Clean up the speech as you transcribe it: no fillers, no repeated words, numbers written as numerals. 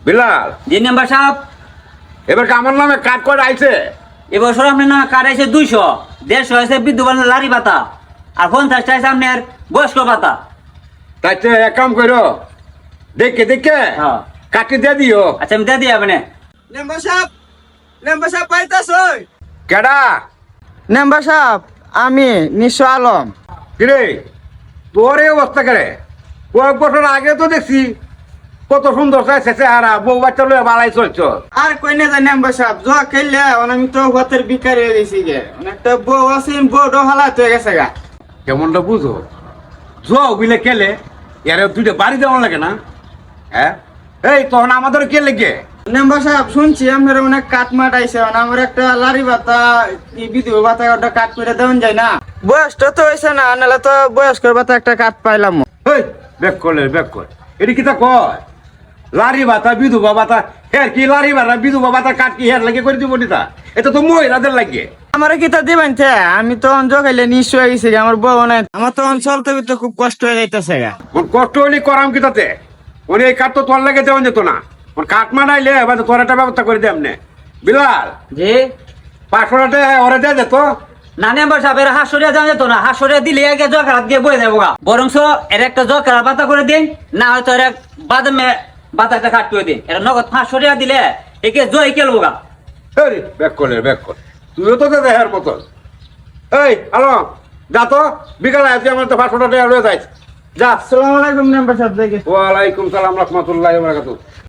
বিলাল, জি member সাহেব, এবার কি আমার নামে কার্ড করে আইছে? এবছর আপনার নামে কার্ড আছে 200, 150 আছে বিদ্যুৎ লারি পাতা, আর 50টা আছে আপনার বয়স্ক পাতা। তাই তো এক কাম করো, দেখে দেখে হ্যাঁ। কাটি দিয়ে দিও। আচ্ছা আমি দিয়ে দিই আপনি। মেম্বার সাহেব পাইতাছই? কেডা? মেম্বার সাহেব, আমি নিঃস্ব আলম। কিরে, তোর এই অবস্থা করে? কয়েক বছর আগে তো দেখছি কত সুন্দর চাইছে চেহারা, বউ বাচ্চা লয়ে বালাই চলছ। আর কই না জানি মেম্বার সাহেব, জোয়া খেললে আমি তো হতের বিকারি হয়ে গেছি গে। অনেকটা বউ আছে, বউটা হালাত হয়ে গেছে গা। কেমনটা বুঝো? জোয়াও বিলে খেলে এর দুইটা বাড়ি দেওয়া লাগে না? হ্যাঁ, এই তখন আমাদের কে লেগে? মেম্বার সাহেব শুনছি আপনার অনেক কাঠ মাঠ আইছে, আমার একটা লারি ভাতা বিধবা ভাতা ওটা কাট করে দেওয়া যায় না? বয়সটা তো হয়েছে না, নাহলে তো বয়স্কর ভাতা একটা কাঠ পাইলাম। এই ব্যাক করলে ব্যাক কর, এটি কি তা কয়? লারি ভাতা বিধবা ভাতা, হের কি লারি ভাতা বিধবা ভাতা কাট কি হের লাগে করে দিব নিতা? এটা তো মহিলাদের লাগে। আমার কি তা দিবেন থে? আমি তো অঞ্চল খাইলে নিঃস্ব হয়ে গেছি গা, আমার বউ নাই, আমার তো অঞ্চল তো খুব কষ্ট হয়ে যাইতেছে গা। কষ্ট হইলে করাম কি তাতে? উনি এই কাঠ তো তোর লাগে দেওয়া যেত না। কাঠ মানাইলে এবার তোর একটা ব্যবস্থা করে দে এমনি। বিলাল, জি 500 টাকা ওরে দেয়া যেত। না মেম্বার সাহেব, এর হাঁসরিয়া যাওয়া যেত না। হাঁসরিয়া দিলে আগে জকারাত দিয়ে বয়ে যাবো গা। বরংস এর একটা জকার পাতা করে দিন, না হয়তো এর এক বাদামে বাতাটা কাট করে দিন। এর নগদ 500 দিলে একে জয় খেলবো গা। আরে ব্যাক করলে ব্যাক কর, তুইও তো দেখার মতন। এই হ্যালো, যা তো বিকালে আজকে আমার তো 500 টাকা রয়ে যাইছে। যা। আসসালামু আলাইকুম মেম্বার সাহেব, দেখে ওয়ালাইকুম সালাম রহমতুল্লাহ বারাকাতুহু।